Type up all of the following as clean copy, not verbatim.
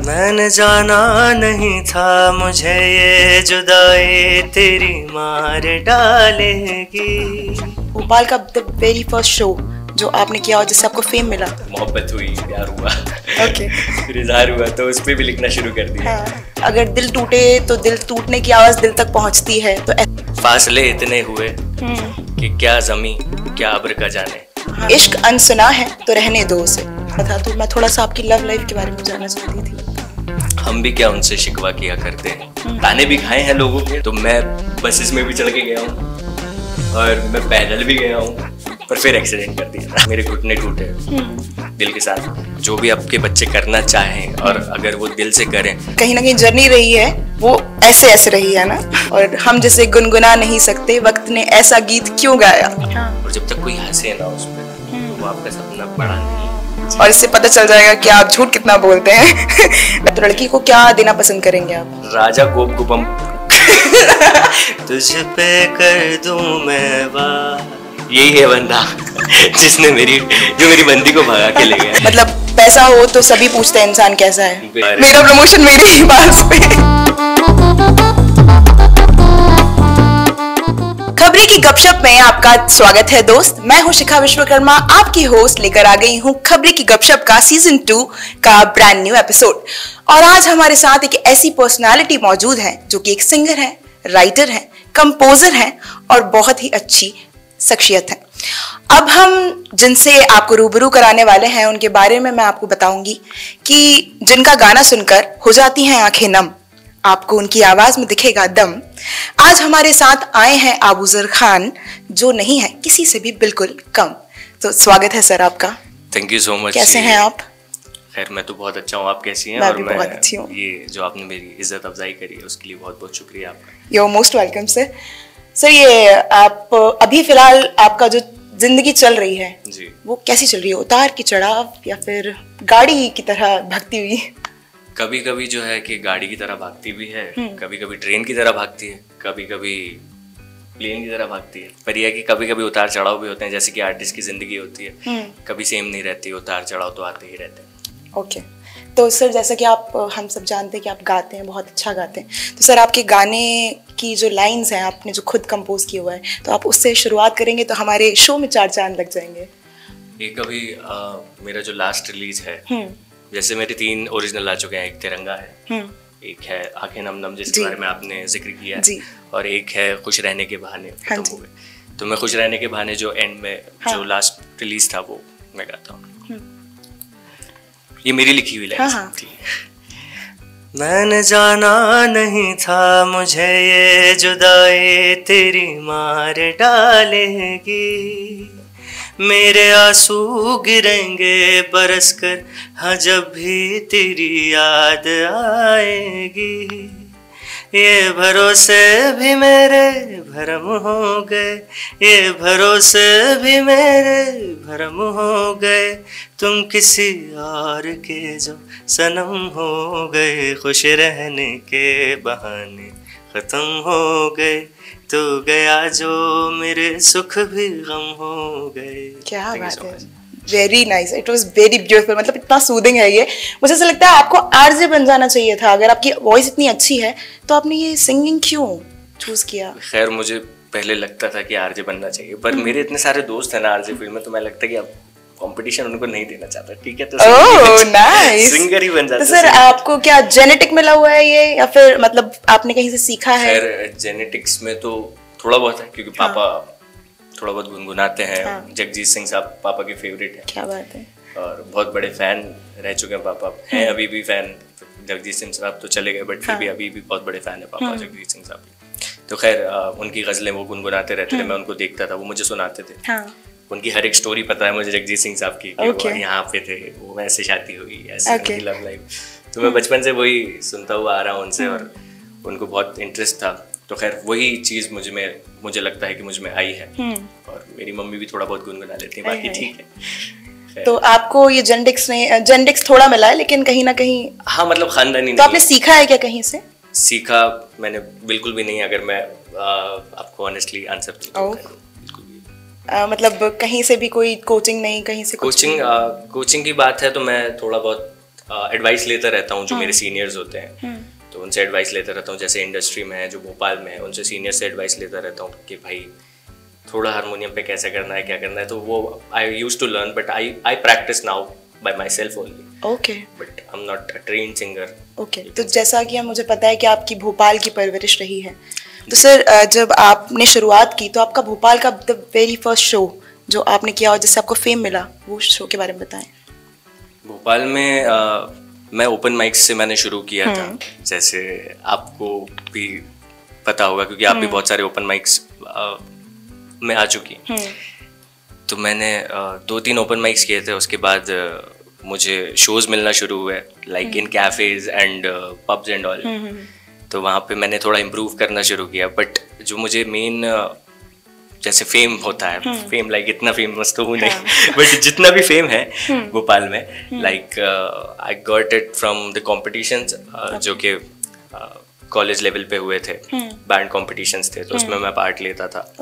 मैंने जाना नहीं था मुझे ये जुदाई तेरी मार डालेगी। भोपाल का द वेरी फर्स्ट शो जो आपने किया और जिससे आपको फेम मिला। मोहब्बत हुई, प्यार हुआ, ओके फिर इजहार हुआ तो उस पे भी लिखना शुरू कर दिया। हाँ। अगर दिल टूटे तो दिल टूटने की आवाज दिल तक पहुंचती है तो फासले इतने हुए कि क्या ज़मीं क्या अब्र का जाने। हाँ। इश्क अनसुना है तो रहने दो उसे। बता तो मैं थोड़ा सा आपकी लव लाइफ के बारे में जानना चाहती थी। हम भी क्या उनसे शिकवा किया करते हैं, ताने भी खाए हैं लोगों के। तो मैं बसेस में भी चढ़ के गया हूँ और मैं पैदल भी गया हूँ, पर फिर एक्सीडेंट कर दिया, मेरे घुटने टूटे दिल के साथ। जो भी आपके बच्चे करना चाहें और अगर वो दिल से करें, कहीं ना कहीं जर्नी रही है वो ऐसे ऐसे रही है ना। और हम जैसे गुनगुना नहीं सकते, वक्त ने ऐसा गीत क्यों गाया। और जब तक कोई हंसे ना उस पर तो वो आपका सपना बड़ा नहीं। और इससे पता चल जाएगा कि आप झूठ कितना बोलते हैं। तो लड़की को क्या देना पसंद करेंगे आप? राजा गोप गुपम तुझ पे कर दूं मैं वार। यही है बंदा जिसने जो मेरी बंदी को भगा के ले गया। मतलब पैसा हो तो सभी पूछते हैं इंसान कैसा है। मेरा प्रमोशन मेरे ही पास पे। खबरी की गपशप में आपका स्वागत है दोस्त। मैं हूं शिखा विश्वकर्मा, आपकी होस्ट, लेकर आ गई हूं खबरी की गपशप का सीजन 2 का ब्रांड न्यू एपिसोड। और आज हमारे साथ एक ऐसी पर्सनालिटी मौजूद है जो कि एक सिंगर है, राइटर है, कंपोजर है और बहुत ही अच्छी शख्सियत है। अब हम जिनसे आपको रूबरू कराने वाले हैं उनके बारे में मैं आपको बताऊंगी कि जिनका गाना सुनकर हो जाती हैं आंखें नम, आपको उनकी आवाज में दिखेगा दम। आज हमारे साथ आए हैं आबूजर खान, जो नहीं है किसी से भी बिल्कुल कम। तो स्वागत है सर आपका। Thank you so much. कैसे हैं आप? खैर मैं तो बहुत अच्छा हूँ, आप कैसी हैं? मैं और भी बहुत अच्छी हूँ। ये जो आपने मेरी इज्जत अफजाई करी है उसके लिए बहुत बहुत शुक्रिया आपका। You are most welcome sir. Sir ये आप अभी फिलहाल आपका जो जिंदगी चल रही है जी, वो कैसी चल रही है? उतार की चढ़ाव या फिर गाड़ी की तरह भागती हुई? कभी कभी जो है कि गाड़ी की तरह भागती भी है, कभी कभी ट्रेन की तरह भागती है, कभी कभी प्लेन की तरह भागती है। पर यह है कि कभी कभी उतार चढ़ाव भी होते हैं, जैसे कि आर्टिस्ट की जिंदगी होती है, कभी सेम नहीं रहती, उतार चढ़ाव तो आते ही रहते हैं। ओके। तो सर जैसा कि आप हम सब जानते हैं कि आप गाते हैं, बहुत अच्छा गाते हैं, तो सर आपके गाने की जो लाइंस हैं आपने जो खुद कंपोज किया हुआ है, तो आप उससे शुरुआत करेंगे तो हमारे शो में चार चांद लग जाएंगे। एक अभी मेरा जो लास्ट रिलीज है, जैसे मेरे 3 ओरिजिनल आ चुके हैं। एक तिरंगा है, एक है आंखें नम नम जिसके बारे में आपने जिक्र किया है, और एक है खुश रहने के बहाने खत्म हो गए। तो मैं खुश रहने के बहाने जो एंड में जो लास्ट रिलीज था वो मैं गाता हूँ। ये मेरी लिखी हुई लाइन थी। मैंने जाना नहीं था मुझे ये जुदाई तेरी मार डालेगी। मेरे आंसू गिरेंगे बरस कर, हाँ जब भी तेरी याद आएगी। ये भरोसे भी मेरे भरम हो गए, ये भरोसे भी मेरे भरम हो गए। तुम किसी और के जो सनम हो गए, खुश रहने के बहाने खत्म हो गए। तो गया जो मेरे सुख भी गम हो गए। क्या बात है, very nice, it was very beautiful. मतलब इतना सूदिंग है ये। मुझे ऐसा लगता है आपको आरजे बन जाना चाहिए था। अगर आपकी वॉइस इतनी अच्छी है तो आपने ये सिंगिंग क्यों चूज किया? खैर मुझे पहले लगता था कि आरजे बनना चाहिए, पर मेरे इतने सारे दोस्त हैं ना आरजे फील्ड में, तो मैं लगता है कि अब कंपटीशन उनको नहीं देना चाहता। ठीक है, तो नाइस, सिंगर ही बन जाता। तो सर आपको क्या जेनेटिक मिला हुआ है ये, या फिर मतलब आपने कहीं से सीखा है? खैर जेनेटिक्स में तो थोड़ा बहुत है, क्योंकि पापा थोड़ा बहुत गुनगुनाते हैं। जगजीत सिंह साहब पापा के फेवरेट हैं। क्या बात है। और बहुत बड़े फैन रह चुके हैं पापा, हैं अभी भी फैन। जगजीत सिंह साहब तो चले गए, बट फिर भी अभी भी बहुत बड़े फैन है पापा जगजीत सिंह साहब के। तो खैर उनकी गजलें वो गुनगुनाते रहते थे, मैं उनको देखता था, वो मुझे सुनाते थे। उनकी हर एक स्टोरी पता है मुझे जगजीत सिंह साहब की, कि वो यहाँ पे थे, वो ऐसे शादी हुई, ऐसे उनकी लव लाइफ। तो मैं बचपन से वही सुनता हुआ आ रहा हूँ उनसे, और उनको बहुत इंटरेस्ट था। तो खैर वही चीज़ मुझे लगता है कि मुझ में आई है। और मेरी मम्मी भी थोड़ा बहुत गुनगुना लेती है, बाकी ठीक है। तो आपको ये जेनेटिक्स थोड़ा मिला है, लेकिन कहीं ना कहीं हाँ, मतलब खानदानी। तो आपने सीखा है क्या कहीं से? सीखा मैंने बिल्कुल भी नहीं, अगर मैं आपको ऑनेस्टली आंसर दूं। मतलब कहीं से भी कोई कोचिंग नहीं, कहीं से कोचिंग की बात है तो मैं थोड़ा बहुत एडवाइस लेता रहता हूँ जो मेरे सीनियर्स होते हैं, तो उनसे एडवाइस लेता रहता हूँ। जैसे इंडस्ट्री में है जो भोपाल में है, उनसे सीनियर से एडवाइस लेता रहता हूँ कि भाई थोड़ा हारमोनियम पे कैसे करना है, क्या करना है। तो वो I used to learn but I practice now by myself only. Okay, but I am not a trained singer. Okay, तो जैसा कि मुझे पता है कि आपकी भोपाल की परवरिश रही है, तो सर जब आपने शुरुआत की तो आपका भोपाल का द वेरी फर्स्ट शो जो आपने किया और जिससे आपको फेम मिला, वो शो के बारे में बताएं। भोपाल में मैं ओपन माइक्स से मैंने शुरू किया था, जैसे आपको भी पता होगा क्योंकि आप भी बहुत सारे ओपन माइक्स में आ चुकी। तो मैंने 2-3 ओपन माइक्स किए थे। उसके बाद मुझे शोज मिलना शुरू हुए like in cafes and pubs and all. तो वहाँ पे मैंने थोड़ा इम्प्रूव करना शुरू किया। बट जो मुझे मेन जैसे फेम होता है, फेम लाइक इतना फेमस तो हूँ नहीं बट जितना भी फेम है भोपाल में, like I got it from the competitions जो कि कॉलेज लेवल पे हुए थे, बैंड कॉम्पिटिशन्स थे, तो उसमें मैं पार्ट लेता था।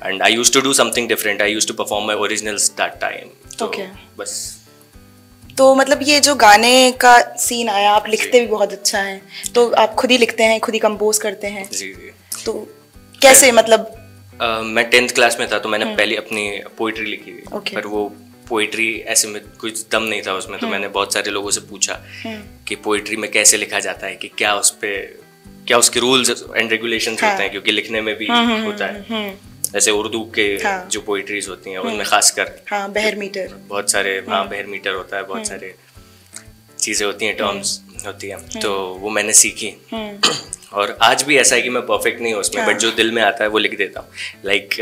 And I used to do something different, I used to perform my originals that time. तो बस। तो मतलब ये जो गाने का सीन आया, आप लिखते भी बहुत अच्छा हैं, तो आप खुद ही लिखते हैं, खुद ही कंपोज करते हैं? जी जी। तो कैसे मतलब? मैं 10th क्लास में था तो मैंने पहले अपनी पोइट्री लिखी थी, पर वो पोइट्री ऐसे में कुछ दम नहीं था उसमें। तो मैंने बहुत सारे लोगों से पूछा कि पोइट्री में कैसे लिखा जाता है, कि क्या उसके रूल्स एंड रेगुलेशंस होते हैं, क्योंकि लिखने में भी होता है। जैसे उर्दू के जो पोइट्रीज होती हैं उनमें खासकर बहर मीटर बहुत सारे बहर मीटर होता है, बहुत सारे चीज़ें होती हैं, टर्म्स होती हैं, तो वो मैंने सीखी। और आज भी ऐसा है कि मैं परफेक्ट नहीं हूँ उसमें, बट जो दिल में आता है वो लिख देता हूँ। लाइक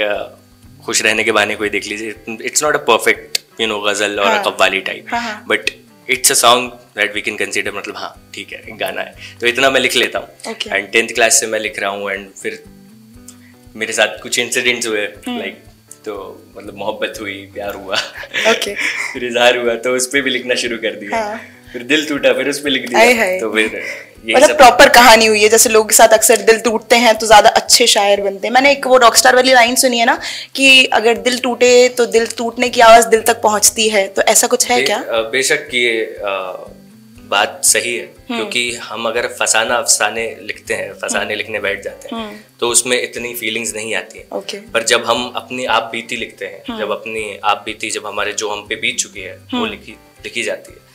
खुश रहने के बहाने कोई देख लीजिए, it's not a perfect ghazal और qawwali type, but it's a song that we can consider, मतलब हाँ ठीक है एक गाना है, तो इतना मैं लिख लेता हूँ। एंड 10th क्लास से मैं लिख रहा हूँ। एंड फिर मेरे साथ कुछ इंसिडेंट्स हुए, लाइक तो मतलब मोहब्बत हुई, प्यार हुआ, फिर इजहार हुआ, तो उस पर भी लिखना शुरू कर दिया। फिर दिल टूटा, फिर उस पे लिख दिया। तो फिर मतलब प्रॉपर कहानी हुई है। जैसे लोग के साथ अक्सर दिल टूटते हैं तो ज्यादा अच्छे शायर बनते हैं। मैंने एक वो रॉकस्टार वाली लाइन सुनी है ना कि अगर दिल टूटे तो दिल टूटने की आवाज दिल तक पहुंचती है, तो ऐसा कुछ है क्या? बेशक ये बात सही है, क्योंकि हम अगर फसाना अफसाने लिखते हैं, फसाने लिखने बैठ जाते हैं, तो उसमें इतनी फीलिंग्स नहीं आती है। पर जब हम अपनी आप बीती लिखते हैं, जब अपनी आप बीती, जब हमारे जो हम पे बीत चुकी है वो लिखी जाती है,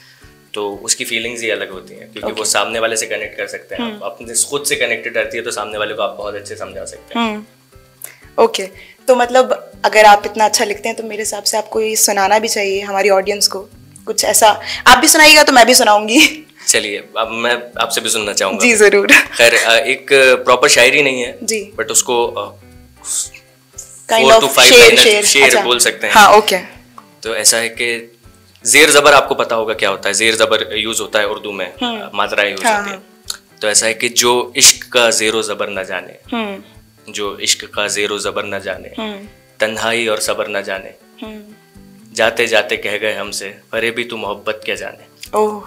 तो उसकी फीलिंग्स ही अलग होती हैं, क्योंकि वो सामने वाले से कनेक्ट कर सकते हैं। आप अपने खुद से कनेक्टेड रहती है तो सामने वाले को आप बहुत अच्छे समझा सकते हैं। ओके, तो मतलब अगर आप इतना अच्छा लिखते हैं तो मेरे हिसाब से आपको ये सुनाना भी चाहिए हमारी ऑडियंस को। कुछ ऐसा आप भी सुनाइएगा तो मैं भी सुनाऊंगी। चलिए, अब मैं आपसे भी सुनना चाहूंगा। जी जरूर। खैर एक प्रॉपर शायरी नहीं है जी, बट उसको 4 to 5 शेर बोल सकते हैं। हाँ, ओके। तो ऐसा है कि जेर जबर, आपको पता होगा क्या होता है, जेर जबर यूज होता है उर्दू में, मात्राएं यूज होती है। तो ऐसा है कि जो इश्क का जेरो जबर न जाने, जो इश्क का जेरो जबर न जाने, तन्हाई और सबर न जाने, जाते जाते कह गए हमसे अरे भी तू मोहब्बत क्या जाने। ओह,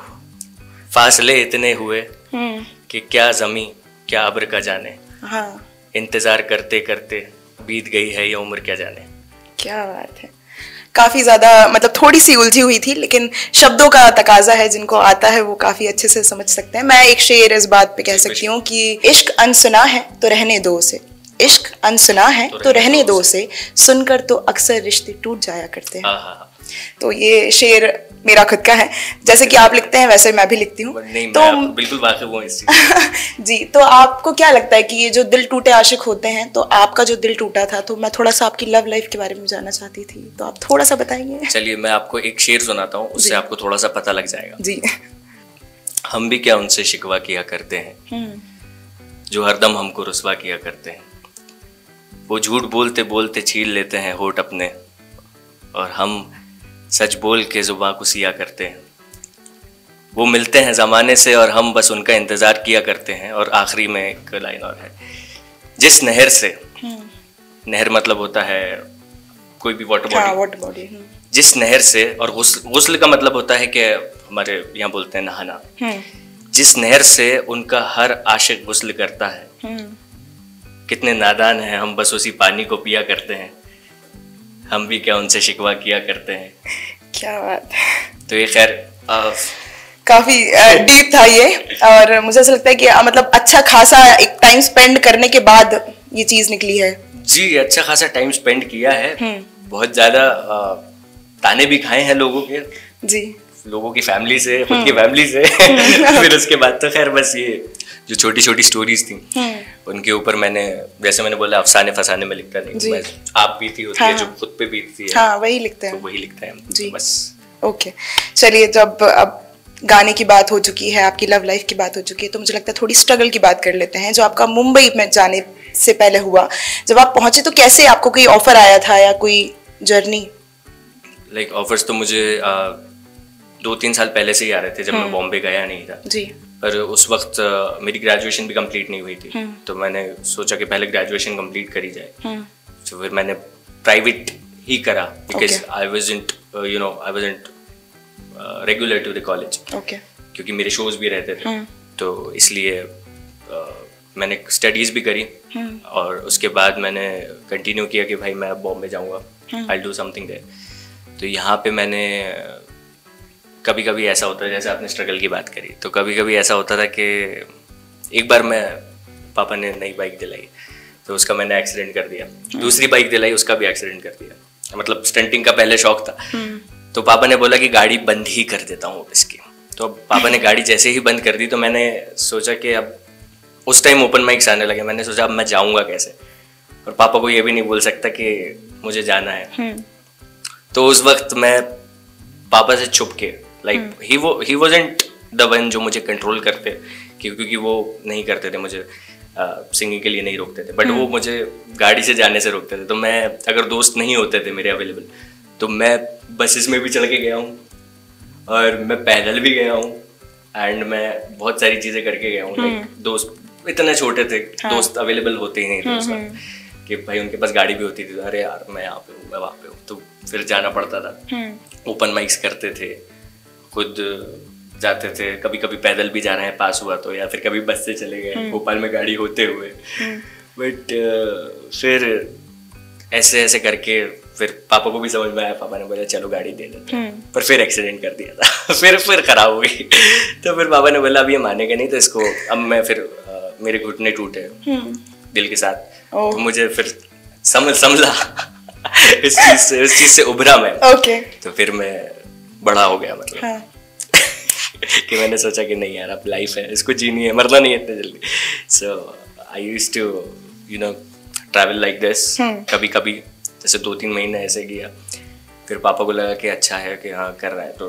फासले इतने हुए कि क्या जमी क्या अब्र का जाने, इंतजार करते करते बीत गई है ये उम्र क्या जाने। क्या बात है। काफी ज्यादा मतलब थोड़ी सी उलझी हुई थी, लेकिन शब्दों का तकाजा है, जिनको आता है वो काफी अच्छे से समझ सकते हैं। मैं एक शेर इस बात पे कह सकती हूँ कि इश्क अनसुना है तो रहने दो उसे, इश्क अनसुना है तो रहने दो उसे, सुनकर तो अक्सर रिश्ते टूट जाया करते हैं। तो ये शेर मेरा खुद का है। जैसे कि आप लिखते हैं वैसे मैं भी लिखती हूँ। तो बिल्कुल वाकिफ हूँ इस चीज़ जी। तो आपको क्या लगता है कि ये जो दिल टूटे आशिक होते हैं, तो आपका जो दिल टूटा था, तो मैं थोड़ा सा आपकी लव लाइफ के बारे में जानना चाहती थी, तो आप थोड़ा सा बताएंगे? चलिए, मैं आपको एक शेर सुनाता हूँ, उससे आपको थोड़ा सा पता लग जाएगा जी। हम भी क्या उनसे शिकवा किया करते हैं जो हरदम हमको रुसवा किया करते हैं। वो झूठ बोलते बोलते छीन लेते हैं होठ अपने, और हम सच बोल के जुबां को सिया करते हैं। वो मिलते हैं ज़माने से और हम बस उनका इंतज़ार किया करते हैं। और आखिरी में एक लाइन और है, जिस नहर से, नहर मतलब होता है कोई भी वाटर बॉडी, जिस नहर से, और गुस्ल का मतलब होता है कि हमारे यहाँ बोलते हैं नहाना, जिस नहर से उनका हर आशिक गुस्ल करता है। कितने नादान हैं हम, बस उसी पानी को पिया करते हैं। हम भी क्या उनसे शिकवा किया करते हैं। क्या बात है। तो ये खैर काफी डीप था ये, और मुझे ऐसा लगता है कि मतलब अच्छा खासा एक टाइम स्पेंड करने के बाद ये चीज निकली है। जी, अच्छा खासा टाइम स्पेंड किया है, बहुत ज्यादा ताने भी खाए हैं लोगों के, जी, लोगों की फैमिली से, खुद की फैमिली से। फिर उसके बाद तो खैर बस ये जो छोटी छोटी स्टोरीज थी उनके ऊपर मैंने, जैसे मैंने बोला, अफसाने फसाने में लिखता नहीं, बस आप बीती होती है जो खुद पे बीतती है, हाँ, वही लिखते हैं, तो वही लिखता है जी, बस। ओके, चलिए, जब अब गाने की बात हो चुकी है, आपकी लव लाइफ की बात हो चुकी है, तो मुझे लगता है थोड़ी स्ट्रगल की बात कर लेते हैं, जो आपका मुंबई में जाने से पहले हुआ। जब आप पहुंचे तो कैसे, आपको कोई ऑफर आया था या कोई जर्नी? लाइक ऑफर्स तो मुझे 2-3 साल पहले से ही आ रहे थे, जब मैं बॉम्बे गया नहीं था जी। पर उस वक्त मेरी ग्रेजुएशन भी कंप्लीट नहीं हुई थी, तो मैंने सोचा कि पहले ग्रेजुएशन कंप्लीट करी जाए, तो फिर मैंने प्राइवेट ही करा, because I wasn't regular to the college, क्योंकि मेरे शोज भी रहते थे, तो इसलिए मैंने स्टडीज भी करी, और उसके बाद मैंने कंटिन्यू किया कि भाई मैं अब बॉम्बे जाऊंगा, आई डू समथिंग देयर। तो यहाँ पे मैंने कभी कभी ऐसा होता है, जैसे आपने स्ट्रगल की बात करी, तो कभी कभी ऐसा होता था कि एक बार मैं, पापा ने नई बाइक दिलाई तो उसका मैंने एक्सीडेंट कर दिया, दूसरी बाइक दिलाई उसका भी एक्सीडेंट कर दिया। मतलब स्टंटिंग का पहले शौक था, तो पापा ने बोला कि गाड़ी बंद ही कर देता हूँ इसकी, तो पापा ने गाड़ी जैसे ही बंद कर दी, तो मैंने सोचा कि अब उस टाइम ओपन माइक्स आने लगे, मैंने सोचा अब मैं जाऊँगा कैसे, और पापा को ये भी नहीं बोल सकता कि मुझे जाना है। तो उस वक्त मैं पापा से छुप के, like he wasn't the one जो मुझे कंट्रोल करते, क्योंकि वो नहीं करते थे मुझे सिंगिंग के लिए नहीं रोकते थे, बट वो मुझे गाड़ी से जाने से रोकते थे। तो मैं, अगर दोस्त नहीं होते थे मेरे अवेलेबल, तो मैं बसेस में भी चढ़ के गया हूँ, और मैं पैदल भी गया हूँ, एंड मैं बहुत सारी चीज़ें करके गया हूँ। लाइक दोस्त इतने छोटे थे, दोस्त अवेलेबल होते ही नहीं थे उस वक्त, कि भाई उनके पास गाड़ी भी होती थी, अरे यार मैं यहाँ पे हूँ, मैं वहाँ पे हूँ, तो फिर जाना पड़ता था। ओपन माइक्स करते थे, खुद जाते थे, कभी कभी पैदल भी जाना है पास हुआ तो, या फिर कभी बस से चले गए भोपाल में गाड़ी होते हुए। बट फिर ऐसे ऐसे करके फिर पापा को भी समझ में आया, पापा ने बोला चलो गाड़ी दे देते, पर फिर एक्सीडेंट कर दिया था। फिर खराब हो गई। तो फिर पापा ने बोला अब ये मानेगा नहीं, तो इसको अब मैं फिर मेरे घुटने टूटे दिल के साथ, तो मुझे फिर समझा इस चीज से उभरा मैं। तो फिर मैं बड़ा हो गया, मतलब कि मैंने सोचा कि नहीं यार, अब लाइफ है, इसको जीनी है, मरना नहीं है इतने जल्दी। So I used to travel like this. कभी कभी जैसे 2-3 महीने ऐसे गया, फिर पापा को लगा कि अच्छा है कि हाँ कर रहा है, तो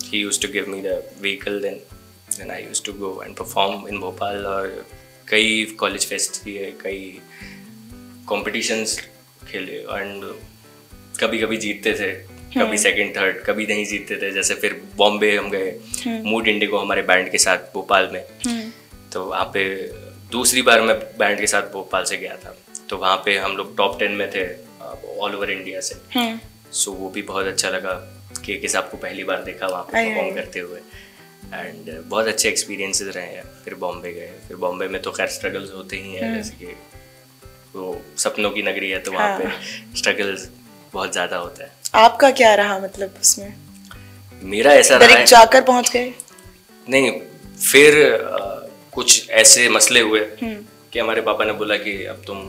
he used to give me the vehicle, then I used to go and perform in Bhopal, और कई कॉलेज फेस्ट किए, कई कॉम्पिटिशन्स खेले, एंड कभी कभी जीतते थे, कभी सेकंड थर्ड, कभी नहीं जीतते थे। जैसे फिर बॉम्बे हम गए मूड इंडिगो हमारे बैंड के साथ भोपाल में, तो वहाँ पे दूसरी बार मैं बैंड के साथ भोपाल से गया था, तो वहाँ पे हम लोग टॉप 10 में थे ऑल ओवर इंडिया से। सो वो भी बहुत अच्छा लगा कि किस आपको पहली बार देखा वहाँ पे परफॉर्म करते हुए, एंड बहुत अच्छे एक्सपीरियंसेस रहे हैं। फिर बॉम्बे गए, फिर बॉम्बे में तो खैर स्ट्रगल्स होते ही हैं, जैसे कि वो सपनों की नगरी है, तो वहाँ पे स्ट्रगल्स बहुत ज़्यादा होता है। आपका क्या रहा, मतलब उसमें? मेरा ऐसा रहा है, जाकर पहुँच गए? नहीं, फिर कुछ ऐसे मसले हुए कि हमारे पापा ने बोला कि अब तुम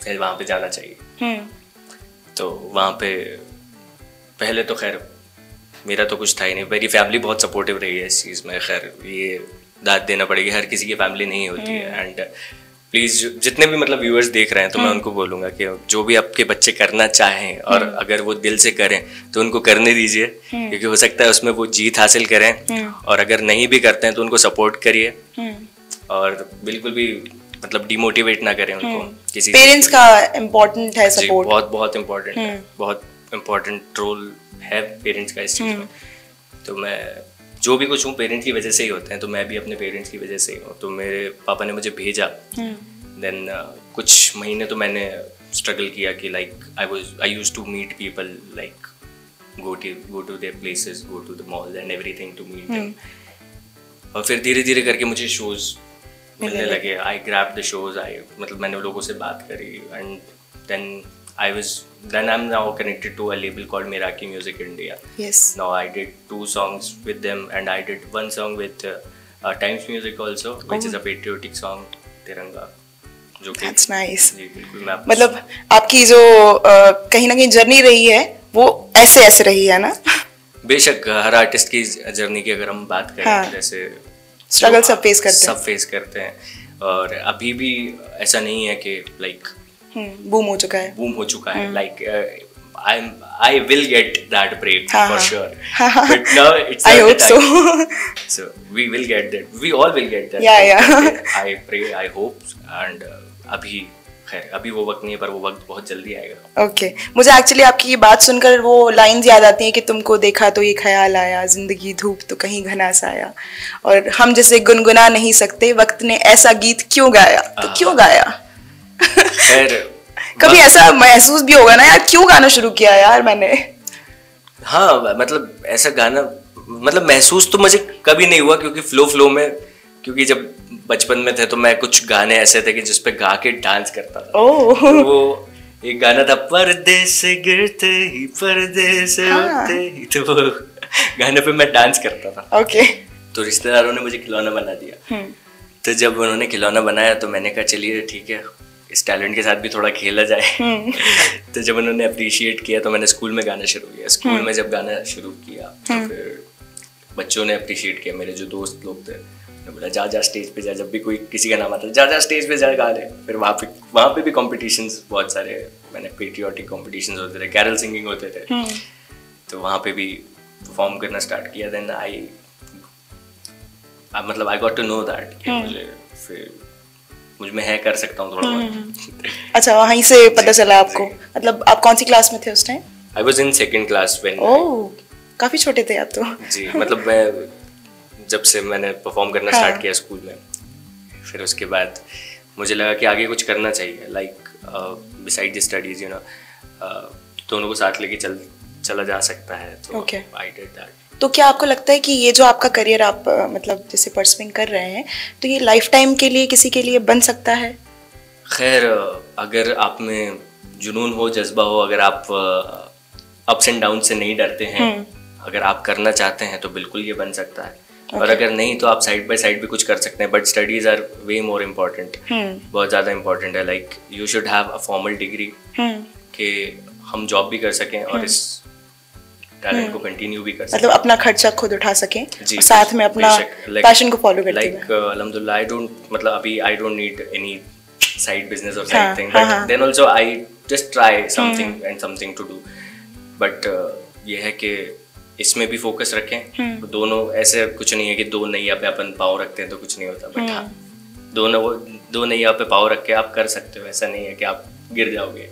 फिर वहाँ पे जाना चाहिए। तो वहाँ पे पहले तो खैर मेरा तो कुछ था ही नहीं, मेरी फैमिली बहुत सपोर्टिव रही है इस चीज़ में। खैर ये दाद देना पड़ेगी, हर किसी की फैमिली नहीं होती है। एंड प्लीज़ जितने भी मतलब व्यूअर्स देख रहे हैं, तो मैं उनको बोलूँगा कि जो भी आपके बच्चे करना चाहें, और अगर वो दिल से करें तो उनको करने दीजिए, क्योंकि हो सकता है उसमें वो जीत हासिल करें। और अगर नहीं भी करते हैं तो उनको सपोर्ट करिए, और बिल्कुल भी मतलब डिमोटिवेट ना करें उनको। किसी पेरेंट्स का इम्पोर्टेंट है सपोर्ट, बहुत बहुत इम्पोर्टेंट है, बहुत इम्पोर्टेंट रोल है पेरेंट्स का इस चीज़ में। तो मैं जो भी कुछ हूँ पेरेंट्स की वजह से ही होते हैं, तो मैं भी अपने पेरेंट्स की वजह से ही हूँ। तो मेरे पापा ने मुझे भेजा, देन कुछ महीने तो मैंने स्ट्रगल किया कि like I used to meet people, like go to their places, go to the malls and everything to meet them. और फिर धीरे धीरे करके मुझे शोज मिलने लगे। आई ग्रैब द शोज, मतलब मैंने लोगों से बात करी, and then I was then I'm now connected to a label called Meraki Music India. Yes. Now I did 2 songs with them and I did 1 song with Times Music also, which is a patriotic song, Tiranga. जो कि That's nice. जी बिल्कुल मैं मतलब आपकी जो कहीं ना कहीं जर्नी रही है वो ऐसे रही है ना? बेशक हर आर्टिस्ट की जर्नी की अगर हम बात करें, हाँ. जैसे स्ट्रगल सब फेस करते हैं और अभी भी ऐसा नहीं है कि लाइक बूम हो चुका है like I will get that break हाँ, for हाँ. sure. हाँ. But now it's I not hope the so. time. So we will get that. We all will get that. Yeah. I pray, I hope, and अभी खैर अभी वो वक्त नहीं है, पर वो वक्त बहुत जल्दी आएगा. ओके मुझे एक्चुअली आपकी ये बात सुनकर वो लाइंस याद आती हैं कि तुमको देखा तो ये ख्याल आया, जिंदगी धूप तो कहीं घना सा आया, और हम जैसे गुनगुना नहीं सकते, वक्त ने ऐसा गीत क्यों गाया, तो क्यों गाया? खैर कभी ऐसा महसूस भी होगा ना यार, क्यों गाना शुरू किया यार मैंने? हाँ मतलब ऐसा गाना मतलब महसूस तो मुझे कभी नहीं हुआ, क्योंकि फ्लो में, क्योंकि जब बचपन में थे तो मैं कुछ गाने ऐसे थे कि जिसपे गा के डांस करता था. तो वो एक गाना था, पर्दे से गिरते ही पर्दे से उठते ही, तो वो गाने पे मैं डांस करता था. ओके. तो रिश्तेदारों ने मुझे खिलौना बना दिया. तो जब उन्होंने खिलौना बनाया तो मैंने कहा चलिए ठीक है, इस टैलेंट के साथ भी थोड़ा खेला जाए. तो जब उन्होंने अप्रिशिएट किया तो मैंने स्कूल में गाना शुरू किया. स्कूल में जब गाना शुरू किया तो फिर बच्चों ने अप्रिशिएट किया. मेरे जो दोस्त लोग थे बोला जा स्टेज पे जा, जब भी कोई किसी का नाम आता जा स्टेज पे जा गा ले. फिर वहाँ पे भी कॉम्पिटिशन्स बहुत सारे, मैंने पेट्रियोटिक कॉम्पिटिशन्स होते थे, कैरल सिंगिंग होते थे, तो वहाँ पे भी परफॉर्म करना स्टार्ट किया. Then I got to know that मुझे फिर मुझ में है, कर सकता हूँ थोड़ा बहुत. अच्छा, वहीं से पता चला आपको. मतलब आप कौन सी क्लास में थे उस time? I was in 2nd class when. ओह, काफी छोटे थे आप तो. जी मतलब मैं जब से मैंने परफॉर्म करना स्टार्ट किया स्कूल में, फिर उसके बाद मुझे लगा कि आगे कुछ करना चाहिए, like beside the studies you know, दोनों को साथ लेके चला जा सकता है. तो आई डिड दैट. तो क्या आपको लगता है कि ये जो आपका करियर आप मतलब जैसे परस्यूइंग कर रहे हैं, तो ये लाइफ टाइम के लिए किसी के लिए बन सकता है? खैर अगर आप में जुनून हो, जज्बा हो, अगर आप अप्स एंड डाउन से नहीं डरते हैं, अगर आप करना चाहते हैं तो बिल्कुल ये बन सकता है. और अगर नहीं तो आप साइड बाय साइड भी कुछ कर सकते हैं. But studies are way more important, बहुत ज़्यादा इम्पोर्टेंट है. Like you should have a formal degree कि हम जॉब भी कर सकें और इस टैलेंट को कंटिन्यू भी कर सकें, मतलब अपना खर्चा खुद उठा सकें और साथ में अपना पैशन को फॉलो करते हुए. लाइक अल्हम्दुलिल्लाह आई डोंट, मतलब अभी I don't need any side business और side thing, but then also I just try something and something to do. But ये है कि इसमें भी फोकस रखें. दोनों, ऐसे कुछ नहीं है कि 2 नैया पे अपन पाँव रखते हैं तो कुछ नहीं होता. बट हाँ, 2 नैया पे पाँव रख के आप कर सकते हो. ऐसा नहीं है कि आप गिर जाओगे,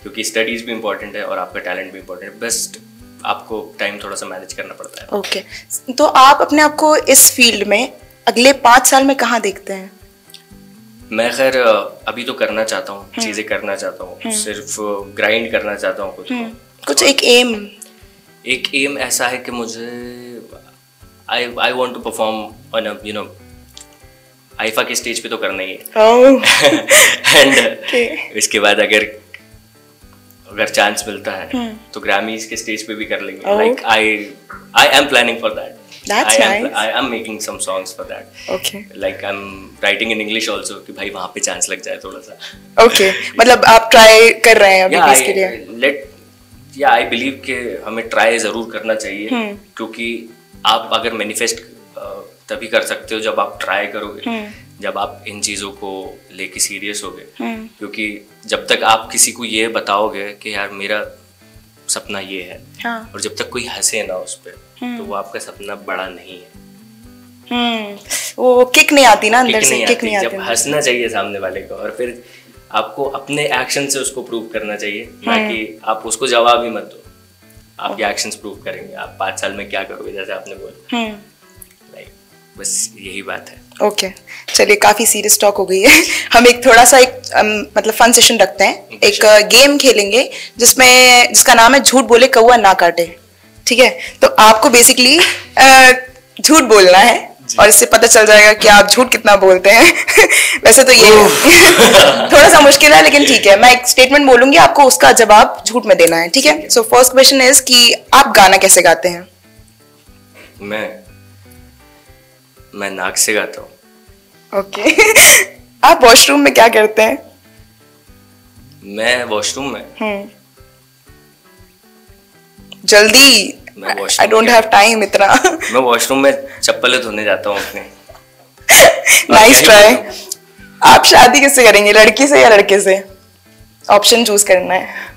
क्योंकि स्टडीज भी इम्पोर्टेंट है और आपका टैलेंट भी इम्पोर्टेंट है. बेस्ट आपको टाइम थोड़ा सा मैनेज करना पड़ता है. ओके. तो आप अपने आप को इस फील्ड में अगले 5 साल में कहाँ देखते हैं? मैं खैर अभी तो करना चाहता हूँ, चीज़ें करना चाहता हूँ, सिर्फ ग्राइंड करना चाहता हूँ खुद को. कुछ एक एम ऐसा है कि मुझे I want to perform on a you know IIFA के स्टेज पे तो करना ही है. एंड इसके बाद अगर चांस मिलता है तो ग्रैमीज के स्टेज पे भी कर लेंगे. Like I am planning for that. I am making some songs for that. Okay. Like I'm writing in English also कि भाई वहाँ पे चांस लग जाए थोड़ा सा. Okay. मतलब आप ट्राई कर रहे हैं अभी इसके लिए? I believe कि हमें ट्राई जरूर करना चाहिए, क्योंकि आप अगर मैनिफेस्ट तभी कर सकते हो जब आप ट्राई करोगे, जब आप इन चीज़ों को लेके सीरियस होगे. क्योंकि जब तक आप किसी को ये बताओगे कि यार मेरा सपना ये है, और जब तक कोई हंसे ना उस पर, तो वो आपका सपना बड़ा नहीं है. वो किक नहीं आती ना अंदर से, किक नहीं आती. जब हंसना चाहिए सामने वाले को, और फिर आपको अपने एक्शन से उसको प्रूव करना चाहिए, ना कि आप उसको जवाब ही मत दो. आपके एक्शंस प्रूव करेंगे आप 5 साल में क्या करोगे, जैसे आपने बोला. बस यही बात है. ओके. चलिए, काफी सीरियस टॉक हो गई है. हम एक थोड़ा सा मतलब फन सेशन रखते हैं. एक गेम खेलेंगे जिसका नाम है झूठ बोले कौवा ना काटे. ठीक है? तो आपको बेसिकली झूठ बोलना है और इससे पता चल जाएगा कि आप झूठ कितना बोलते हैं। वैसे तो ये थोड़ा सा मुश्किल है, लेकिन ठीक है, मैं एक स्टेटमेंट बोलूंगी, आपको उसका जवाब झूठ में देना है, ठीक है? सो फर्स्ट क्वेश्चन इज कि आप गाना कैसे गाते हैं? मैं नाक से गाता हूँ। ओके। आप वॉशरूम में क्या करते हैं? मैं वॉशरूम में जल्दी, आई डोंट हैव टाइम इतना। मैं वॉशरूम में चप्पलें धोने जाता हूँ अपने। Nice try. आप शादी किससे करेंगे, लड़की से या लड़के से? ऑप्शन चूज करना है।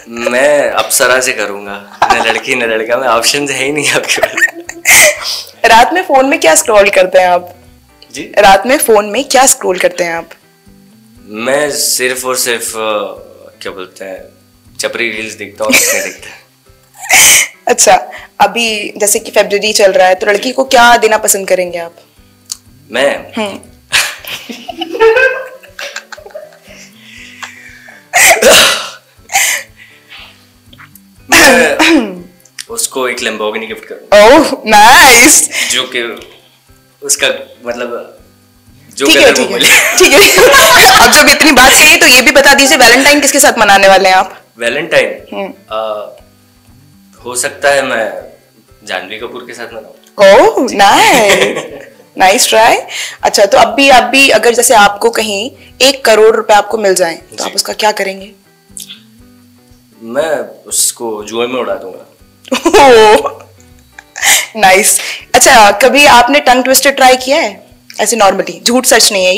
मैं अप्सरा से करूंगा, न लड़की न लड़का, मैं ऑप्शन है ही नहीं आपके पास। रात में फोन में क्या स्क्रॉल करते हैं आप? जी, रात में फोन में क्या स्क्रॉल करते हैं आप? मैं सिर्फ और सिर्फ क्या बोलते हैं, चपरी रील्स देखता हूँ, देखता है। अच्छा, अभी जैसे कि फरवरी चल रहा है, तो लड़की को क्या देना पसंद करेंगे आप? मैं उसको एक लैम्बोर्गिनी गिफ्ट करूंगा। Oh nice. जो कि उसका मतलब जो ठीक है, ठीक है, ठीक है। अब जब इतनी बात कही तो ये भी बता दीजिए, वैलेंटाइन किसके साथ मनाने वाले हैं आप? वैलेंटाइन हो सकता है मैं जानवी कपूर के साथ मनाऊं। Oh nice, nice try. अच्छा, तो अब भी अगर जैसे आपको कहीं 1 करोड़ रुपए आपको मिल जाएं, तो आप उसका क्या करेंगे? मैं उसको जुए में उड़ा दूंगा। नाइस। अच्छा, कभी आपने टंग ट्विस्टर ट्राई किया है ऐसे नॉर्मली? झूठ सच नहीं है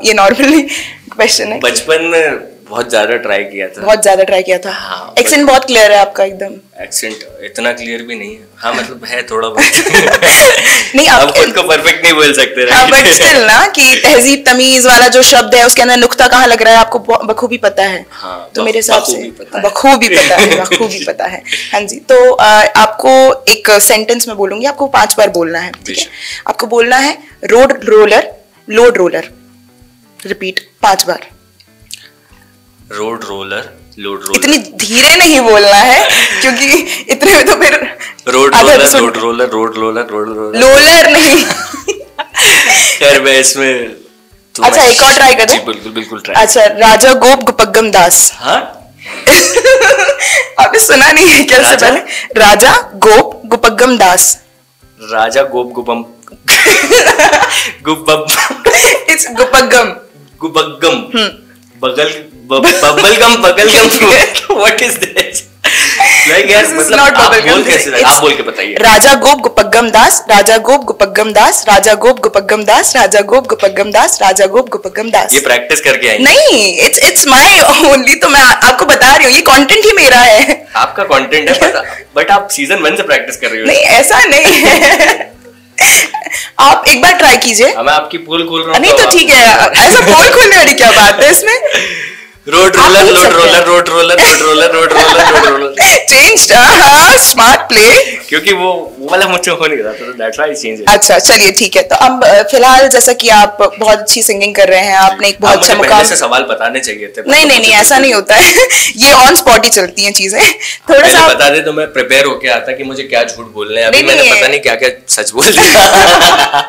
ये नॉर्मली क्वेश्चन है। बचपन में बहुत ज्यादा ट्राई किया था। बहुत ज्यादा ट्राई किया था। हाँ, एक्सेंट बहुत क्लियर है आपका एकदम। एक्सेंट इतना क्लियर भी नहीं है। हाँ, मतलब है थोड़ा बहुत। नहीं, आप खुद को परफेक्ट नहीं बोल सकते। हाँ, बट स्टिल ना कि तहजीब तमीज वाला जो शब्द है उसके अंदर नुक्ता कहाँ लग रहा है आपको बखूबी पता है। हाँ, तो मेरे हिसाब से बखूबी पता है, बखूबी पता है। हाँ जी, तो आपको एक सेंटेंस में बोलूंगी, आपको 5 बार बोलना है, ठीक है? आपको बोलना है road roller, load roller. Repeat 5 बार। Road roller, load roller. इतनी धीरे नहीं बोलना है क्योंकि इतने में तो फिर road roller, load roller, road roller, road roller, लोलर नहीं। यार मैं इसमें अच्छा, एक और ट्राई करें। बिल्कुल बिल्कुल ट्राई। अच्छा, राजा गोप गुपग्गम दास। हाँ, आपने सुना नहीं है क्या? से पहले राजा गोप गुपग्गम दास। राजा गोप गुपम गुपम इट्स गुपग्गम। गुपग्गम bubblegum what is this? Like यार, मतलब आप बोल के बताइए। राजा गोप गुपग्गम दास, राजा गोप गुपग्गम दास, राजा गोप गुपग्गम दास, राजा गोप गुपग्गम दास, राजा गोप गुपग्गम दास। ये प्रैक्टिस करके आई? नहीं, इट्स माय ओनली। तो मैं आपको बता रही हूँ, ये कंटेंट ही मेरा है। आपका कंटेंट है पता, बट आप सीजन 1 से प्रैक्टिस कर रही हो। नहीं, ऐसा नहीं है। आप एक बार ट्राई कीजिए। मैं आपकी पोल खोल रहा हूँ। नहीं तो ठीक है, ऐसा पोल खोलने वाली क्या बात है इसमें? Road roller, load roller, road roller, road roller, road roller, road roller. Changed, smart play. क्योंकि वो वाला मुझसे हो नहीं रहा था, तो that's why I change it. अच्छा, चलिए ठीक है। तो अब फिलहाल जैसा कि आप बहुत अच्छी सिंगिंग कर रहे हैं, आपने एक बहुत अच्छा मुकाम से सवाल बताने चाहिए थे। नहीं, ऐसा नहीं होता है। ये ऑन स्पॉट ही चलती हैं चीजें। थोड़ा सा बता दे तो मैं प्रिपेयर होके आता कि मुझे क्या झूठ बोलना है। अभी मैंने पता नहीं क्या क्या सच बोल दिया।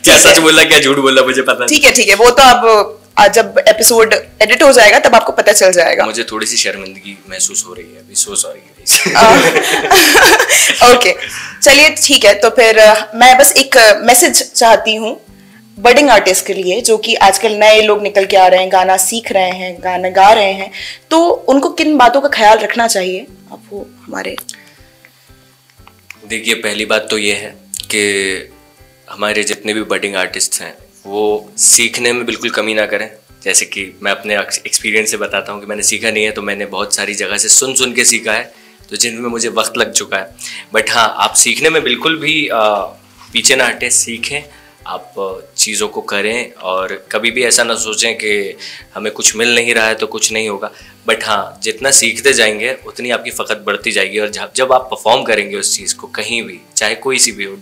क्या सच बोला, क्या झूठ बोला, मुझे पता नहीं। ठीक है, वो तो अब जब एपिसोड एडिट हो जाएगा तब आपको पता चल जाएगा। मुझे थोड़ी सी शर्मिंदगी महसूस हो रही है अभी। So sorry. ओके, चलिए ठीक है। तो फिर मैं बस एक मैसेज चाहती हूँ बडिंग आर्टिस्ट के लिए, जो कि आजकल नए लोग निकल के आ रहे हैं, गाना सीख रहे हैं, गाना गा रहे हैं, तो उनको किन बातों का ख्याल रखना चाहिए? आप वो हमारे देखिए, पहली बात तो ये है कि हमारे जितने भी बडिंग आर्टिस्ट हैं वो सीखने में बिल्कुल कमी ना करें। जैसे कि मैं अपने एक्सपीरियंस से बताता हूँ कि मैंने सीखा नहीं है, तो मैंने बहुत सारी जगह से सुन के सीखा है, तो जिनमें मुझे वक्त लग चुका है। बट हाँ, आप सीखने में बिल्कुल भी पीछे ना हटें, सीखें, आप चीज़ों को करें, और कभी भी ऐसा ना सोचें कि हमें कुछ मिल नहीं रहा है तो कुछ नहीं होगा। बट हाँ, जितना सीखते जाएंगे उतनी आपकी फ़कत बढ़ती जाएगी, और जब आप परफॉर्म करेंगे उस चीज़ को कहीं भी, चाहे कोई सी भी हो,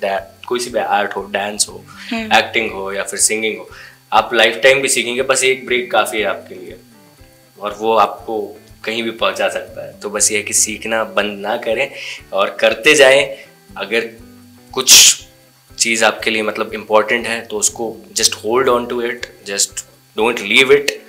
कोई सी भी आर्ट हो, डांस हो, एक्टिंग हो या फिर सिंगिंग हो, आप लाइफ टाइम भी सीखेंगे। बस एक ब्रेक काफ़ी है आपके लिए, और वो आपको कहीं भी पहुंचा सकता है। तो बस ये है कि सीखना बंद ना करें और करते जाएं। अगर कुछ चीज़ आपके लिए मतलब इम्पोर्टेंट है तो उसको just hold on to it, just don't leave it,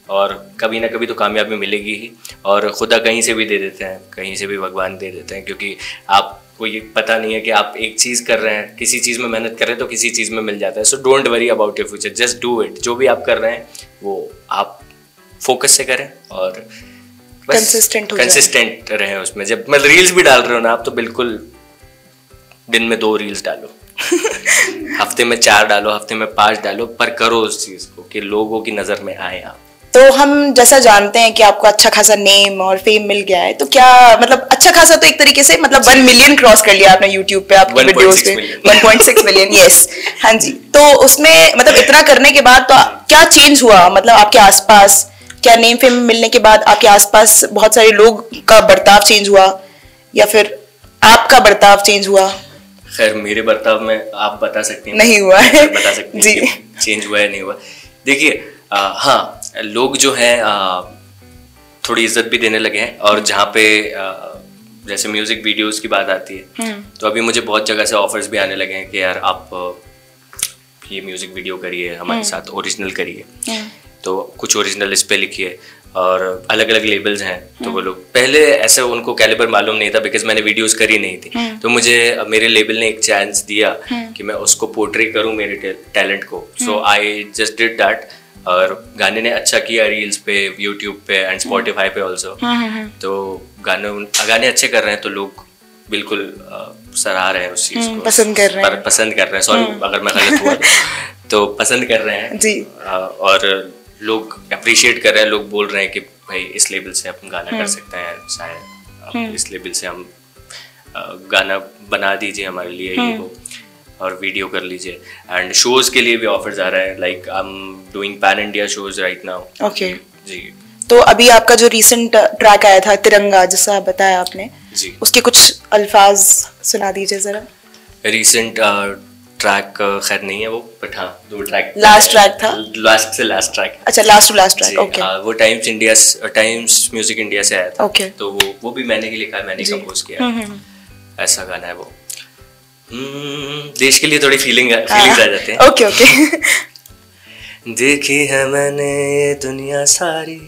और कभी ना कभी तो कामयाबी मिलेगी ही। और खुदा कहीं से भी दे देते हैं, कहीं से भी भगवान दे देते हैं, क्योंकि आपको ये पता नहीं है कि आप एक चीज़ कर रहे हैं, किसी चीज़ में मेहनत कर रहे हैं तो किसी चीज़ में मिल जाता है। So don't worry about your future, just do it. जो भी आप कर रहे हैं वो आप फोकस से करें और कंसिस्टेंट रहें उसमें। जब मतलब रील्स भी डाल रहे हो ना आप, तो बिल्कुल दिन में 2 रील्स डालो हफ्ते में 4 डालो, हफ्ते में 5 डालो, पर करो उस चीज़ को कि लोगों की नज़र में आए आप। तो हम जैसा जानते हैं कि आपको अच्छा खासा नेम और फेम मिल गया है, तो क्या मतलब अच्छा खासा तो एक तरीके से मतलब 1 मिलियन क्रॉस कर लिया आपने यूट्यूब पे आपकी वीडियोस पे। 1.6 मिलियन, यस, हाँ जी। तो उसमें मतलब इतना करने के बाद तो क्या चेंज हुआ, मतलब आपके आसपास क्या नेम फेम मिलने के बाद आपके आसपास बहुत सारे लोग का बर्ताव चेंज हुआ या फिर आपका बर्ताव चेंज हुआ? खैर मेरे बर्ताव में आप बता सकती हैं, नहीं हुआ है, बता सकती हैं कि चेंज हुआ है नहीं हुआ। देखिए हाँ, लोग जो हैं थोड़ी इज्जत भी देने लगे हैं, और जहाँ पे जैसे म्यूजिक वीडियोस की बात आती है तो अभी मुझे बहुत जगह से ऑफर्स भी आने लगे हैं कि यार आप ये म्यूजिक वीडियो करिए हमारे साथ, ओरिजिनल करिए, तो कुछ ओरिजिनल इस पे लिखिए, और अलग अलग लेबल्स हैं। तो वो लोग पहले ऐसे उनको कैलिबर मालूम नहीं था बिकॉज मैंने वीडियोस करी नहीं थी, तो मुझे मेरे लेबल ने एक चांस दिया कि मैं उसको पोर्ट्रे करूं मेरे टैलेंट को। सो आई जस्ट डिड दैट, और गाने ने अच्छा किया रील्स पे, यूट्यूब पे एंड स्पॉटिफाई पे ऑल्सो। तो गाने अच्छे कर रहे हैं तो लोग बिल्कुल सराह रहे हैं उस चीज को, पसंद कर रहे हैं। सॉरी अगर मैं गलत हुआ तो पसंद कर रहे हैं जी, और लोग अप्रिशिएट कर रहे हैं। लोग बोल रहे हैं कि भाई इस लेवल से हम गाना कर सकते हैं, शायद इस लेवल से हम गाना बना दीजिए हमारे लिए ये वो, और वीडियो कर लीजिए। एंड शोज के लिए भी ऑफर्स आ रहा है, like I am doing pan India shows right now. Okay जी। तो अभी आपका जो रीसेंट ट्रैक आया था तिरंगा, जैसा बताया आपने जी, उसके कुछ अल्फाज सुना दीजिए जरा। रीसेंट ट्रैक खैर नहीं है वो, बट हाँ 2 ट्रैक, लास्ट ट्रैक था, लास्ट से लास्ट ट्रैक। अच्छा, last to last track, okay. वो टाइम्स म्यूजिक इंडिया से आया था, ओके। तो वो भी मैंने ही लिखा है, मैंने कंपोज किया, ऐसा गाना है वो। देश के लिए थोड़ी फीलिंग्स आ जाते हैं। Okay okay. देखी है मैंने ये दुनिया सारी,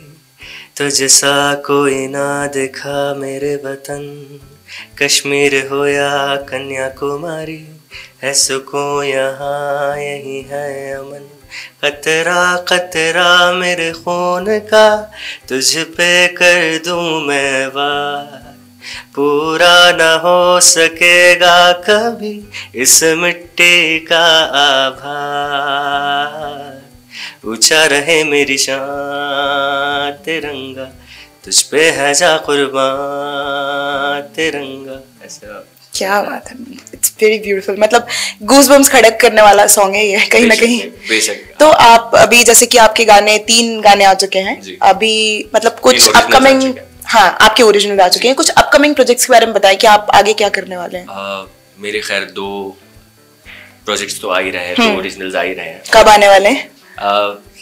तुझसा कोई ना देखा मेरे वतन, कश्मीर हो या कन्याकुमारी, है सुकून यहाँ यही है अमन, कतरा कतरा मेरे खून का तुझ पे कर दूं मैं वार, पूरा न हो सकेगा कभी इस मिट्टी का आभार, ऊंचा रहे मेरी शान तिरंगा, तुझ पे है जा कुर्बान तिरंगा। ऐसा क्या बात है, इट्स वेरी ब्यूटीफुल। मतलब गूज़बम्स खड़क करने वाला सॉन्ग है ये कहीं ना कहीं। बेशक। तो आप अभी जैसे कि आपके गाने 3 गाने आ चुके हैं अभी, मतलब कुछ अपकमिंग, हाँ आपके ओरिजिनल आ चुके हैं, कुछ अपकमिंग प्रोजेक्ट्स के बारे में बताएं कि आप आगे क्या करने वाले हैं? मेरे खैर 2 प्रोजेक्ट्स तो आ ही रहे हैं, 2 ओरिजिनल्स आ ही रहे हैं। कब आने वाले हैं?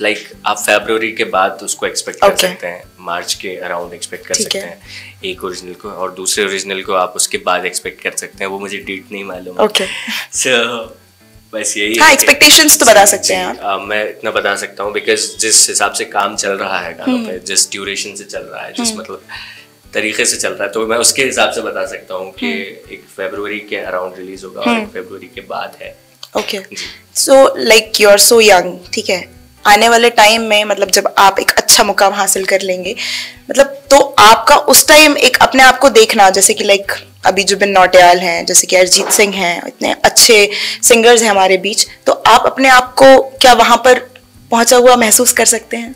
लाइक आप फरवरी के बाद उसको एक्सपेक्ट कर सकते हैं, मार्च के अराउंड एक्सपेक्ट कर सकते हैं एक ओरिजिनल को, और दूसरे ओरिजिनल को आप उसके बाद एक्सपेक्ट कर सकते हैं, वो मुझे डेट नहीं मालूम है। ओके। सो बस यही, हाँ एक्सपेक्टेशंस तो बता सकते हैं आप। मैं इतना बता सकता हूँ बिकॉज जिस हिसाब से काम चल रहा है गानों पे, जिस ड्यूरेशन से चल रहा है, जिस मतलब तरीके से चल रहा है, तो मैं उसके हिसाब से बता सकता हूँ कि एक फरवरी के अराउंड रिलीज होगा और एक फरवरी के बाद है। Okay, so like you are so young, ठीक है, आने वाले टाइम में मतलब जब आप एक अच्छा मुकाम हासिल कर लेंगे, मतलब तो आपका उस टाइम एक अपने आप को देखना, जैसे कि लाइक अभी जुबिन नौटियाल हैं, जैसे कि अरिजीत सिंह हैं, इतने अच्छे सिंगर्स हैं हमारे बीच, तो आप अपने आप को क्या वहां पर पहुंचा हुआ महसूस कर सकते हैं?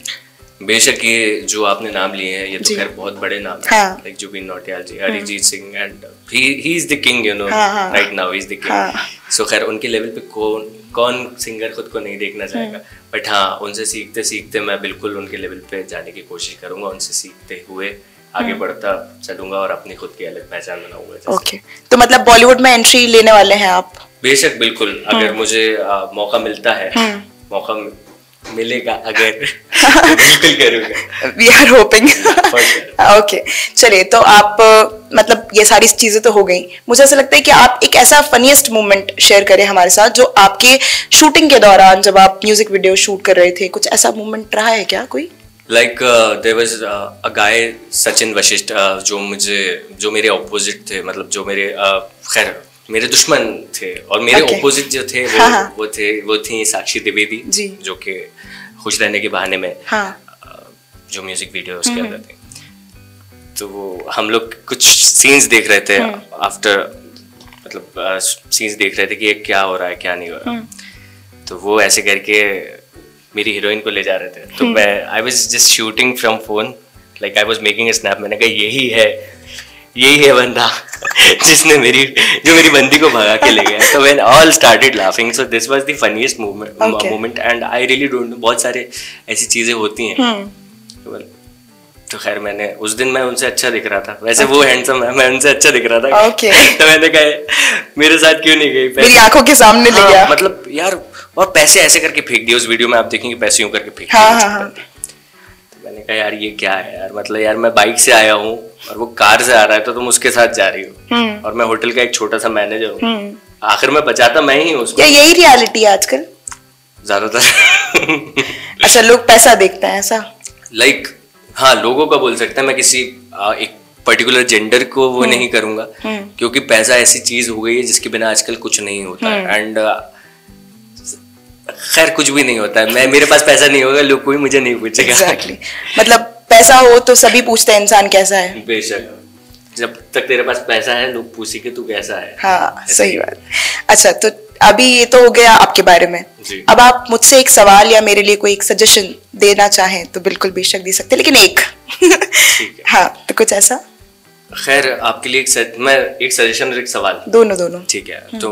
बेशक, ये जो आपने नाम लिए हैं ये तो खैर बहुत बड़े नाम हैं, like Jubin Nautiyal ji, Arijit Singh, and he is the king, you know, right now he is the king. So खैर उनके लेवल पे कौन सिंगर खुद को नहीं देखना चाहेगा, बट हाँ उनसे सीखते सीखते मैं बिल्कुल उनके लेवल पे जाने की कोशिश करूंगा, उनसे सीखते हुए आगे बढ़ता चलूंगा और अपनी खुद की अलग पहचान बनाऊंगा। ओके, तो मतलब बॉलीवुड में एंट्री लेने वाले हैं आप? बेशक, बिल्कुल, अगर मुझे मौका मिलता है, मौका मिलेगा अगर तो बिल्कुल करूंगा। We are hoping. ओके, चलिए, तो आप मतलब ये सारी चीजें तो हो गई, मुझे ऐसा लगता है कि आप एक ऐसा फनीएस्ट मोमेंट शेयर करें हमारे साथ जो आपके शूटिंग के दौरान, जब आप म्यूजिक वीडियो शूट कर रहे थे, कुछ ऐसा मोमेंट रहा है क्या कोई? Like there was a guy Sachin Vashishtha जो मेरे ऑपोजिट थे, मतलब जो मेरे खैर मेरे दुश्मन थे, और मेरे ऑपोजिट जो थे वो थी साक्षी द्विवेदी, जो कि खुश रहने के बहाने में जो म्यूजिक वीडियो उसके अंदर थे। तो वो हम लोग कुछ सीन्स देख रहे थे आफ्टर, मतलब सीन्स देख रहे थे कि ये क्या हो रहा है क्या नहीं हो रहा। तो वो ऐसे करके मेरी हीरोइन को ले जा रहे थे, तो मैं I was just shooting from phone, like I was making a snap. मैंने कहा यही है बंदा जिसने जो मेरी बंदी को भगा के ले गया। तो when all started laughing, so this was the funniest moment and I really don't know, बहुत सारे ऐसी चीजें होती हैं। तो खैर मैंने उस दिन मैं उनसे अच्छा दिख रहा था, वैसे वो हैंडसम है, मैं उनसे अच्छा दिख रहा था। तो मैंने कहा मेरे साथ क्यों नहीं गई, मेरी आंखों के सामने ले गया, मतलब यार, और पैसे ऐसे करके फेंक दिए। उस वीडियो में आप देखेंगे पैसे यूं करके फेंक दिए। तो मैंने कहा यार ये क्या है यार, मतलब यार मैं बाइक से आया हूँ और वो कार से आ रहा है, तो तुम उसके साथ जा रही हो, और मैं होटल का एक छोटा सा मैनेजर हूँ, आखिर में बचाता मैं ही हूँ उसको। यही रियलिटी है आजकल ज्यादातर। अच्छा, लोग पैसा देखते हैं ऐसा? लाइक हाँ, लोगों का बोल सकता है, मैं किसी एक पर्टिकुलर जेंडर को वो नहीं करूंगा, क्योंकि पैसा ऐसी चीज हो गई है जिसके बिना आजकल कुछ नहीं होता है। एंड खैर कुछ भी नहीं होता है, मेरे पास पैसा नहीं होगा, लोग कोई मुझे नहीं पूछेगा। Exactly. मतलब पैसा हो तो सभी पूछते हैं इंसान कैसा है। बेशक, जब तक तेरे पास पैसा है लोग पूछेंगे तू कैसा है। हाँ, सही बात। अच्छा, तो अभी ये तो हो गया आपके बारे में। अब आप मुझसे एक सवाल या मेरे लिए कोई एक सजेशन देना चाहें तो बिल्कुल बेशक दे सकते हैं, लेकिन एक हाँ, तो कुछ ऐसा। खैर आपके लिए मैं एक सजेशन और एक सवाल, दोनों। ठीक है, तो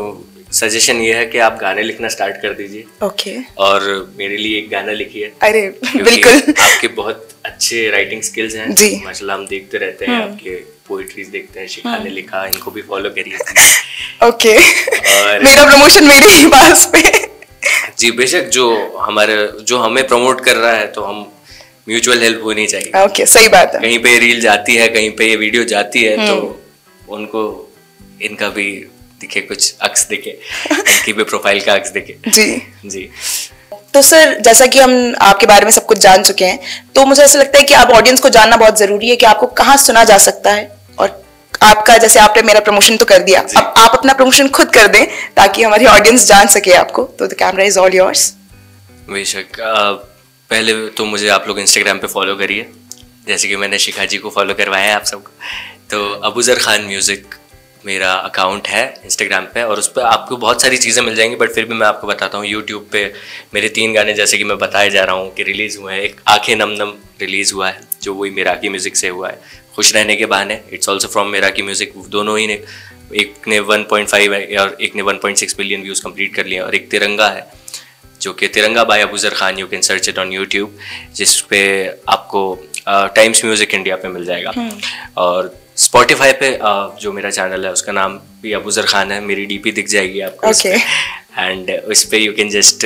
सजेशन ये है कि आप गाने लिखना स्टार्ट कर दीजिए। ओके। और मेरे लिए एक गाना लिखिए। अरे बिल्कुल, आपके बहुत अच्छे राइटिंग स्किल्स हैं जी, माशाल्लाह, हम देखते रहते हैं आपके पोएट्रीज देखते हैं। शिखा ने लिखा, इनको भी फॉलो करिए। ओके। और मेरा प्रमोशन मेरे ही पास पे। जी बेशक, जो हमें प्रमोट कर रहा है तो हम म्यूचुअल हेल्प होनी चाहिए। ओके, सही बात है। कहीं पे रील जाती है, कहीं पे ये वीडियो जाती है, तो उनको इनका भी दिखे, कुछ अक्स दिखे, इनकी भी प्रोफाइल का अक्स दिखे। जी। तो सर, जैसा कि हम आपके बारे में सब कुछ जान चुके हैं, तो मुझे ऐसा लगता है कि आप ऑडियंस को जानना बहुत जरूरी है कि आपको कहाँ सुना जा सकता है। और आपका, जैसे आपने मेरा प्रमोशन तो कर दिया, अब आप अपना प्रमोशन खुद कर दें ताकि हमारी ऑडियंस जान सके आपको। तो the camera is all yours. बेशक, पहले तो मुझे आप लोग इंस्टाग्राम पे फॉलो करिए, जैसे कि मैंने शिखा जी को फॉलो करवाया है आप सबको। तो अबूजर खान म्यूजिक मेरा अकाउंट है इंस्टाग्राम पे, और उस पर आपको बहुत सारी चीज़ें मिल जाएंगी, बट फिर भी मैं आपको बताता हूँ। यूट्यूब पे मेरे 3 गाने, जैसे कि मैं बताए जा रहा हूँ कि रिलीज़ हुए हैं। एक आंखें नम नम रिलीज़ हुआ है, जो वही मेराकी म्यूज़िक से हुआ है। खुश रहने के बहाने, it's also from Meraki music. दोनों ही ने, एक ने 1.5 और एक ने 1.6 मिलियन व्यूज़ कंप्लीट कर लिए। और एक तिरंगा है, जो कि Tiranga by Abuzar Khan, you can search it on YouTube, जिस पे आपको टाइम्स म्यूज़िक इंडिया पे मिल जाएगा। और स्पॉटिफाई पे जो मेरा चैनल है उसका नाम भी अबूजर खान है, मेरी डीपी दिख जाएगी आपको। एंड उस पे you can just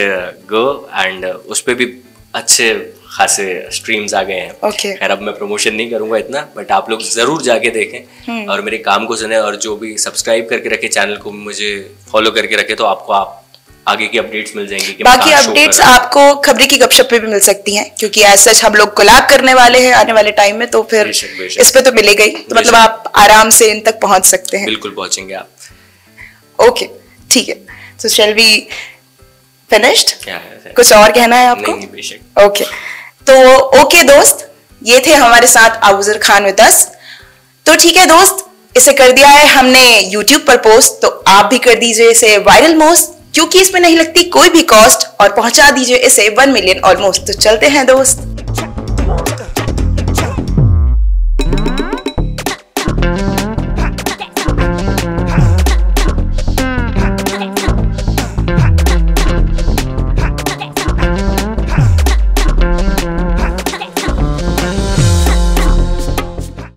go, and उस पे भी अच्छे खासे स्ट्रीम्स आ गए हैं। खैर अब मैं प्रमोशन नहीं करूंगा इतना, बट आप लोग जरूर जाके देखें और मेरे काम को सुने, और जो भी सब्सक्राइब करके रखे चैनल को, मुझे फॉलो करके रखे, तो आपको आगे की अपडेट्स मिल जाएंगी कि बाकी अपडेट्स आपको खबरी की गपशप पे भी मिल सकती हैं, क्योंकि ऐसा सच हम लोग कोलैब करने वाले हैं आने वाले टाइम में, तो फिर इस पे तो मिलेगा ही। तो मतलब आप आराम से इन तक पहुंच सकते हैं। बिल्कुल पहुंचेंगे आप। ओके, ठीक है। तो शैल वी फिनिश्ड? कुछ और कहना है आपको? नहीं, बेशक। ओके, तो ओके दोस्त, ये थे हमारे साथ अबूजर खान विद अस। तो ठीक है दोस्त, इसे कर दिया है हमने YouTube पर पोस्ट, तो आप भी कर दीजिए इसे वायरल मोस्ट, क्योंकि इसमें नहीं लगती कोई भी कॉस्ट, और पहुंचा दीजिए इसे 1 मिलियन ऑलमोस्ट। तो चलते हैं दोस्त।